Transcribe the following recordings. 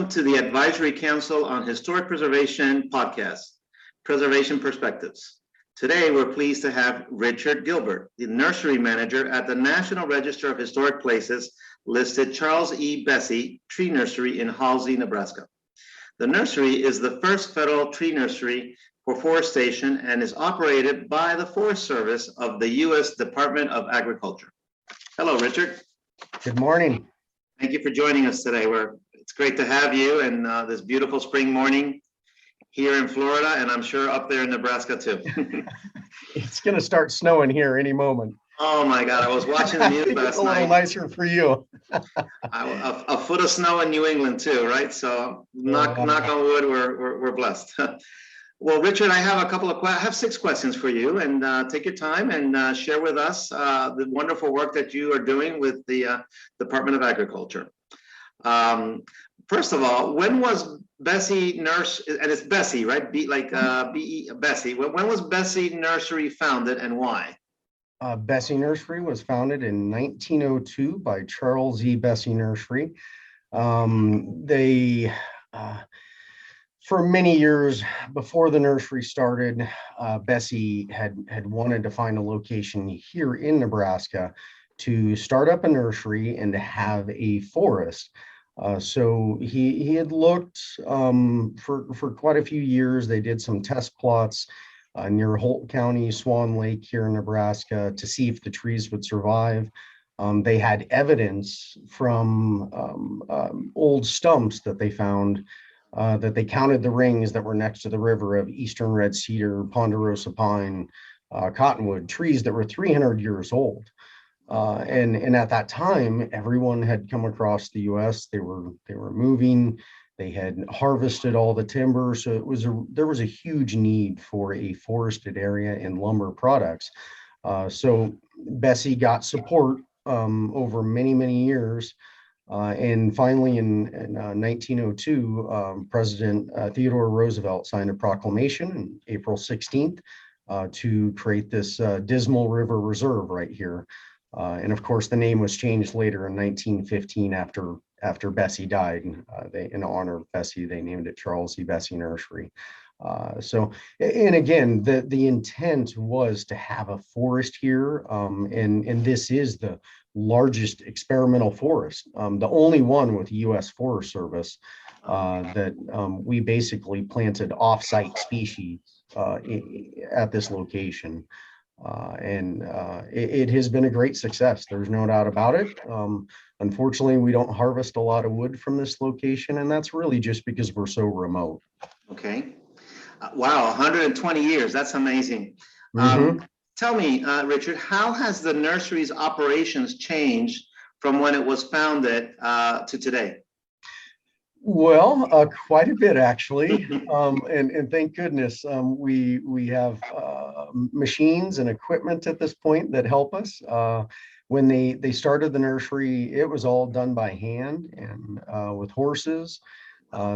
Welcome to the Advisory Council on Historic Preservation podcast, Preservation Perspectives. Today, we're pleased to have Richard Gilbert, the Nursery Manager at the National Register of Historic Places, listed Charles E. Bessey Tree Nursery in Halsey, Nebraska. The nursery is the first federal tree nursery for forestation and is operated by the Forest Service of the U.S. Department of Agriculture. Hello, Richard. Good morning. Thank you for joining us today. It's great to have you and this beautiful spring morning here in Florida, and I'm sure up there in Nebraska too. It's going to start snowing here any moment. Oh my God, I was watching the news last night. It's a little nicer for you. A foot of snow in New England too, right? So knock on wood, we're blessed. Well, Richard, I have 6 questions for you, and take your time and share with us the wonderful work that you are doing with the Department of Agriculture. First of all, when was Bessey Nursery, and it's Bessey, right? Bessey. When was Bessey Nursery founded and why? Bessey Nursery was founded in 1902 by Charles E. Bessey Nursery. For many years before the nursery started, Bessey had wanted to find a location here in Nebraska to start up a nursery and to have a forest. So he had looked for quite a few years. They did some test plots near Holt County, Swan Lake here in Nebraska to see if the trees would survive. They had evidence from old stumps that they found that they counted the rings that were next to the river of eastern red cedar, ponderosa pine, cottonwood, trees that were 300 years old. And at that time, everyone had come across the U.S. They were moving. They had harvested all the timber, so there was a huge need for a forested area and lumber products. So Bessey got support over many years, and finally in 1902, President Theodore Roosevelt signed a proclamation on April 16th to create this Dismal River Reserve right here. And of course, the name was changed later in 1915 after Bessey died. In honor of Bessey, they named it Charles E. Bessey Nursery. And again, the intent was to have a forest here, and this is the largest experimental forest, the only one with the U.S. Forest Service that we basically planted off-site species at this location. And it has been a great success. There's no doubt about it. Unfortunately, we don't harvest a lot of wood from this location, and that's really just because we're so remote. Okay. Wow, 120 years. That's amazing. Tell me, Richard, how has the nursery's operations changed from when it was founded to today? Well, quite a bit actually, and thank goodness we have machines and equipment at this point that help us. When they started the nursery, it was all done by hand and with horses.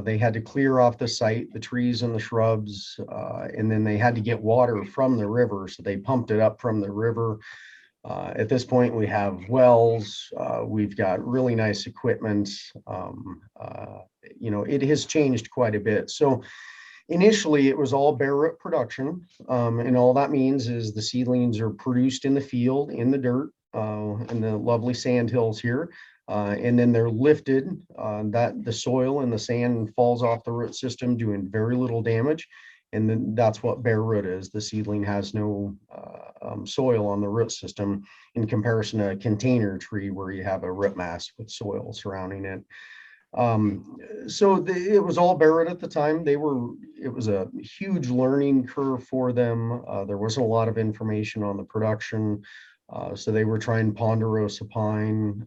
They had to clear off the site, the trees and the shrubs, and then they had to get water from the river, so they pumped it up from the river. At this point, we have wells. We've got really nice equipment. It has changed quite a bit. So initially, it was all bare root production, and all that means is the seedlings are produced in the field, in the dirt, in the lovely sand hills here, and then they're lifted. That the soil and the sand falls off the root system, doing very little damage. And then that's what bare root is. The seedling has no soil on the root system in comparison to a container tree where you have a root mass with soil surrounding it. It was all bare root at the time. It was a huge learning curve for them. There wasn't a lot of information on the production. So they were trying ponderosa pine,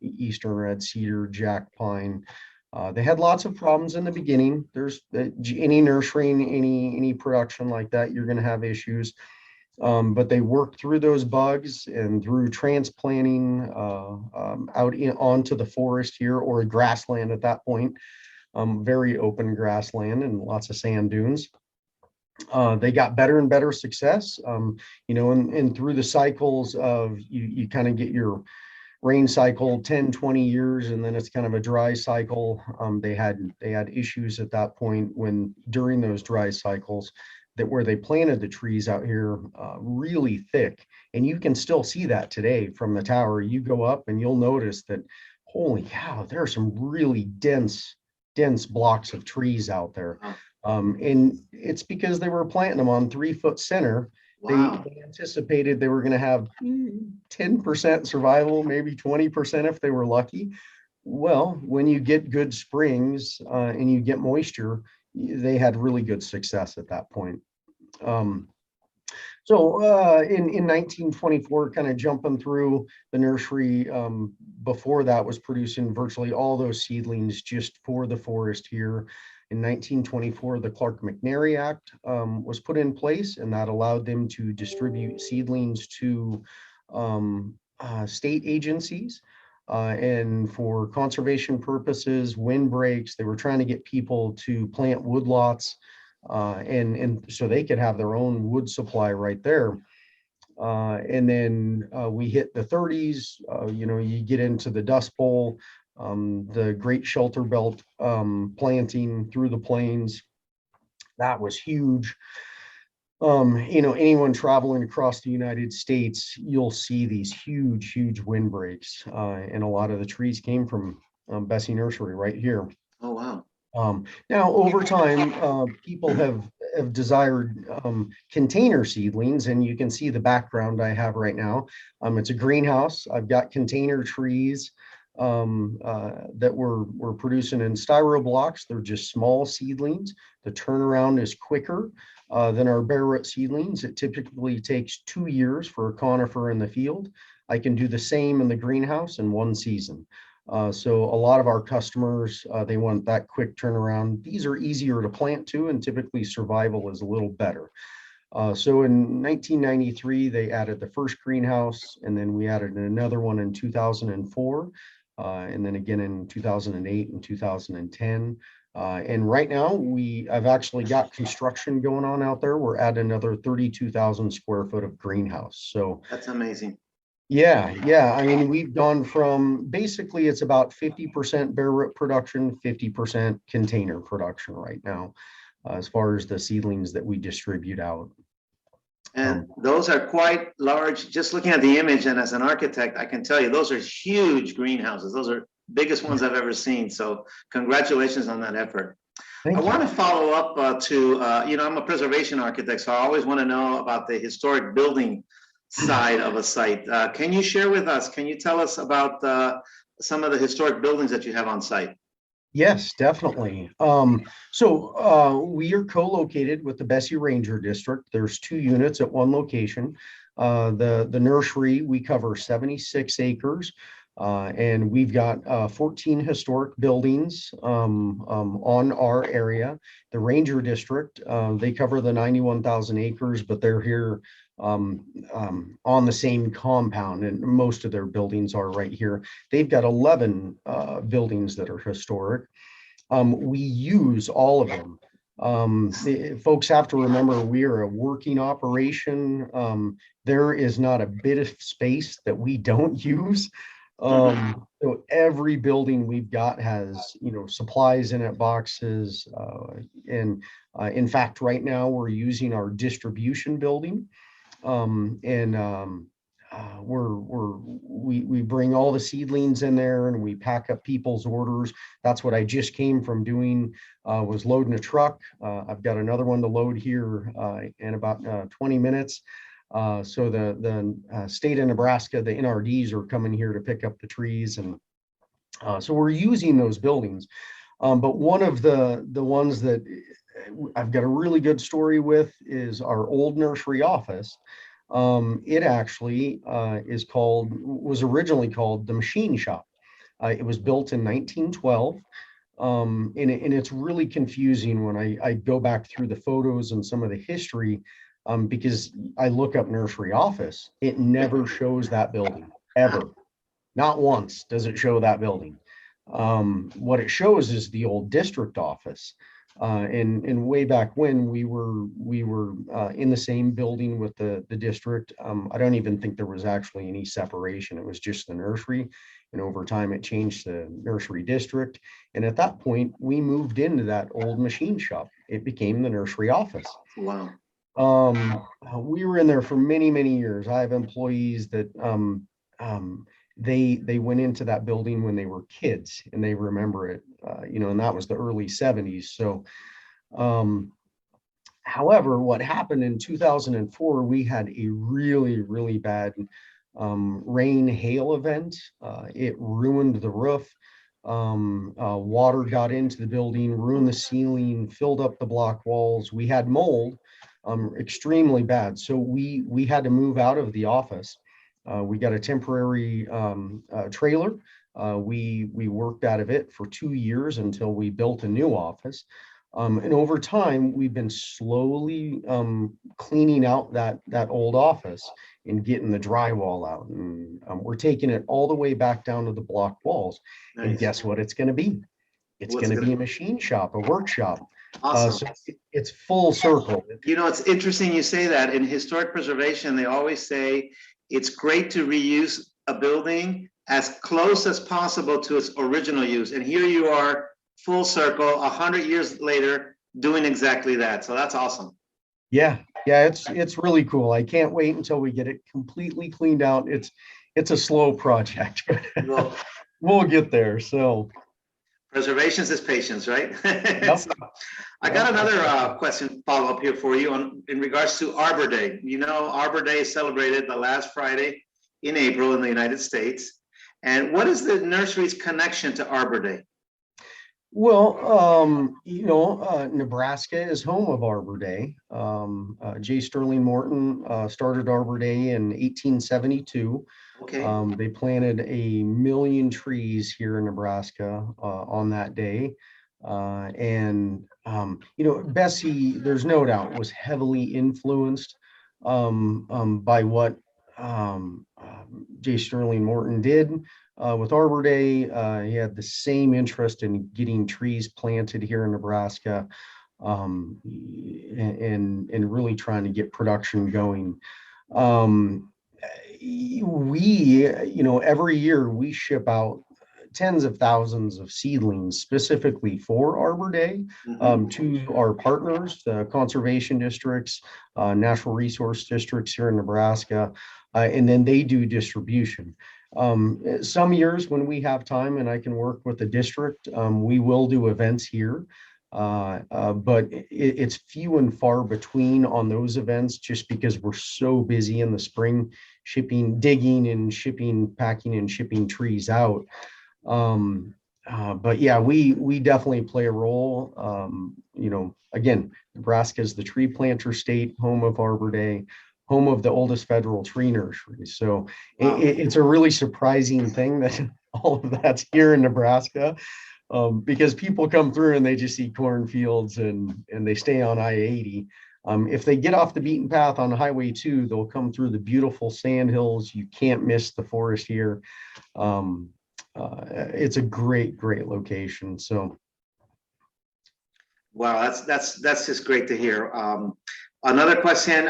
eastern red cedar, jack pine. They had lots of problems in the beginning. There's any nursery, any production like that, you're going to have issues. But they worked through those bugs and through transplanting onto the forest here, or a grassland at that point, very open grassland and lots of sand dunes. They got better and better success, and through the cycles of you kind of get your rain cycle 10, 20 years, and then it's kind of a dry cycle. They had issues at that point when during those dry cycles that where they planted the trees out here really thick. And you can still see that today from the tower. You go up and you'll notice that, holy cow, there are some really dense blocks of trees out there. And it's because they were planting them on 3-foot center. Wow. They anticipated they were going to have 10% survival, maybe 20% if they were lucky. Well, when you get good springs and you get moisture, they had really good success at that point. In 1924, kind of jumping through the nursery, before that was producing virtually all those seedlings just for the forest here. In 1924, the Clark-McNary Act was put in place, and that allowed them to distribute seedlings to state agencies. And for conservation purposes, windbreaks, they were trying to get people to plant woodlots, and so they could have their own wood supply right there. And then we hit the 30s, you get into the Dust Bowl, the Great Shelter Belt planting through the plains. That was huge. Anyone traveling across the United States, you'll see these huge windbreaks. And a lot of the trees came from Bessey Nursery right here. Oh, wow. Now, over time, people have desired container seedlings, and you can see the background I have right now. It's a greenhouse. I've got container trees that we're producing in styro blocks. They're just small seedlings. The turnaround is quicker than our bare root seedlings. It typically takes 2 years for a conifer in the field. I can do the same in the greenhouse in 1 season. So a lot of our customers, they want that quick turnaround. These are easier to plant too, and typically survival is a little better. So in 1993, they added the first greenhouse, and then we added another one in 2004, and then again in 2008 and 2010. And right now, I've actually got construction going on out there. We're adding another 32,000 square foot of greenhouse. So that's amazing. Yeah. I mean, we've gone from basically it's about 50% bare root production, 50% container production right now, as far as the seedlings that we distribute out. And those are quite large. Just looking at the image, and as an architect, I can tell you those are huge greenhouses. Those are biggest ones I've ever seen. So congratulations on that effort. I want to follow up I'm a preservation architect, so I always want to know about the historic building side of a site. Can you share with us, can you tell us about some of the historic buildings that you have on site? Yes, definitely. So we are co-located with the Bessey Ranger District. There's 2 units at 1 location. The nursery, we cover 76 acres. And we've got 14 historic buildings on our area. The Ranger District, they cover the 91,000 acres, but they're here on the same compound, and most of their buildings are right here. They've got 11 buildings that are historic. We use all of them. Folks have to remember we are a working operation. There is not a bit of space that we don't use. So every building we've got has, supplies in it, boxes, and in fact, right now we're using our distribution building, we bring all the seedlings in there and we pack up people's orders. That's what I just came from doing, was loading a truck. I've got another one to load here in about 20 minutes. So the state of Nebraska, the NRDs are coming here to pick up the trees, and so we're using those buildings. But one of the ones that I've got a really good story with is our old nursery office. It actually was originally called the Machine Shop. It was built in 1912. And it's really confusing when I go back through the photos and some of the history, because I look up nursery office, it never shows that building, ever. Not once does it show that building. What it shows is the old district office. And way back when we were in the same building with the district. I don't even think there was actually any separation. It was just the nursery. And over time, it changed the nursery district. And at that point, we moved into that old machine shop. It became the nursery office. Wow. We were in there for many, many years. I have employees that they went into that building when they were kids and they remember it, and that was the early 70s. So, however, what happened in 2004, we had a really, really bad rain hail event. It ruined the roof. Water got into the building, ruined the ceiling, filled up the block walls. We had mold, extremely bad. So we had to move out of the office. We got a temporary trailer. We worked out of it for 2 years until we built a new office. And over time, we've been slowly cleaning out that old office and getting the drywall out. And we're taking it all the way back down to the block walls. Nice. And guess what it's going to be? It's going to be a machine shop, a workshop. Awesome. So it's full circle. It's interesting you say that. In historic preservation, they always say it's great to reuse a building as close as possible to its original use. And here you are, full circle, 100 years later, doing exactly that. So that's awesome. Yeah, it's really cool. I can't wait until we get it completely cleaned out. It's a slow project. Well, we'll get there. So preservation is patience, right? Yep. So, I got another question follow up here for you in regards to Arbor Day. Arbor Day is celebrated the last Friday in April in the United States. And what is the nursery's connection to Arbor Day? Well, Nebraska is home of Arbor Day. J. Sterling Morton started Arbor Day in 1872. Okay. They planted 1 million trees here in Nebraska on that day. Bessey, there's no doubt, was heavily influenced by what J. Sterling Morton did. With Arbor Day, he had the same interest in getting trees planted here in Nebraska, and really trying to get production going. Every year we ship out tens of thousands of seedlings specifically for Arbor Day to our partners, the conservation districts, natural resource districts here in Nebraska, and then they do distribution. Some years when we have time and I can work with the district, we will do events here, but it's few and far between on those events just because we're so busy in the spring digging and packing and shipping trees out. But yeah, we definitely play a role. Again, Nebraska is the tree planter state, home of Arbor Day, home of the oldest federal tree nursery. So wow. It's a really surprising thing that all of that's here in Nebraska, because people come through and they just see cornfields and they stay on I-80. If they get off the beaten path on Highway 2, they'll come through the beautiful sand hills. You can't miss the forest here. It's a great location. So, wow, that's just great to hear. Another question,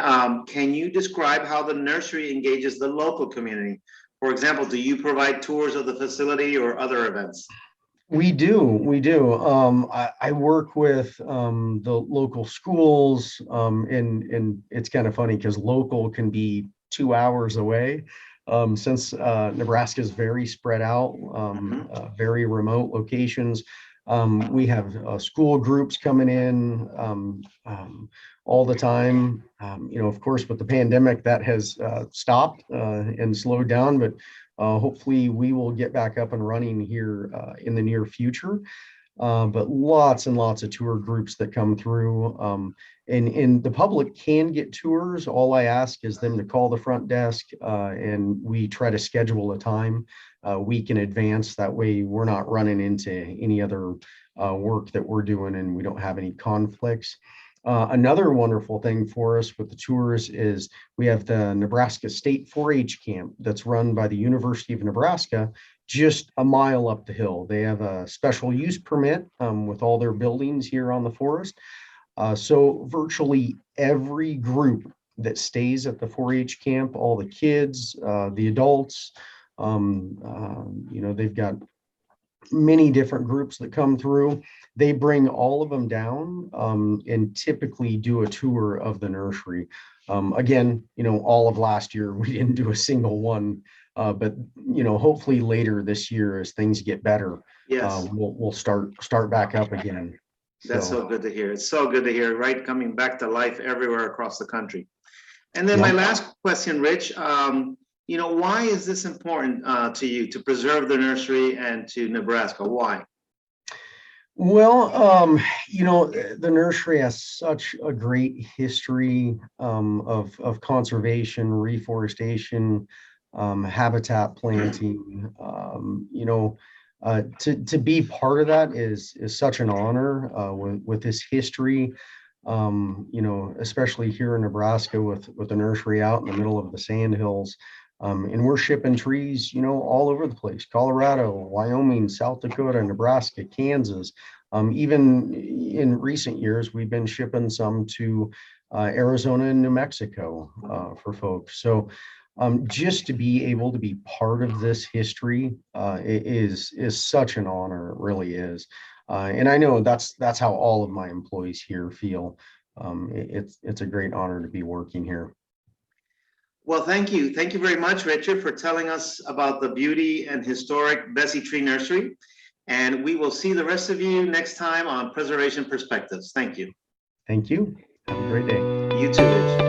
can you describe how the nursery engages the local community? For example, do you provide tours of the facility or other events? We do. I work with the local schools, and it's kind of funny because local can be 2 hours away. Since Nebraska is very spread out, very remote locations. We have school groups coming in all the time. Of course, with the pandemic, that has stopped and slowed down, but hopefully we will get back up and running here in the near future. But lots and lots of tour groups that come through. And the public can get tours. All I ask is them to call the front desk, and we try to schedule a time a week in advance. That way we're not running into any other work that we're doing and we don't have any conflicts. Another wonderful thing for us with the tours is we have the Nebraska State 4-H camp that's run by the University of Nebraska, just a mile up the hill. They have a special use permit with all their buildings here on the forest. So virtually every group that stays at the 4-H camp, all the kids, the adults, they've got many different groups that come through. They bring all of them down and typically do a tour of the nursery. Again, all of last year we didn't do a single one, but hopefully later this year as things get better, Yes, we'll start back up again. that's so good to hear. It's so good to hear, right? Coming back to life everywhere across the country. And then my last question, Rich, why is this important to you to preserve the nursery and to Nebraska? Why? Well, the nursery has such a great history of conservation, reforestation, habitat planting. To be part of that is such an honor with this history. Especially here in Nebraska with the nursery out in the middle of the sand hills. And we're shipping trees, all over the place: Colorado, Wyoming, South Dakota, Nebraska, Kansas. Even in recent years, we've been shipping some to Arizona and New Mexico for folks. So just to be able to be part of this history is such an honor. It really is. And I know that's how all of my employees here feel. It's a great honor to be working here. Well, thank you. Thank you very much, Richard, for telling us about the beauty and historic Bessey Tree Nursery. And we will see the rest of you next time on Preservation Perspectives. Thank you. Thank you. Have a great day. You too, Rich.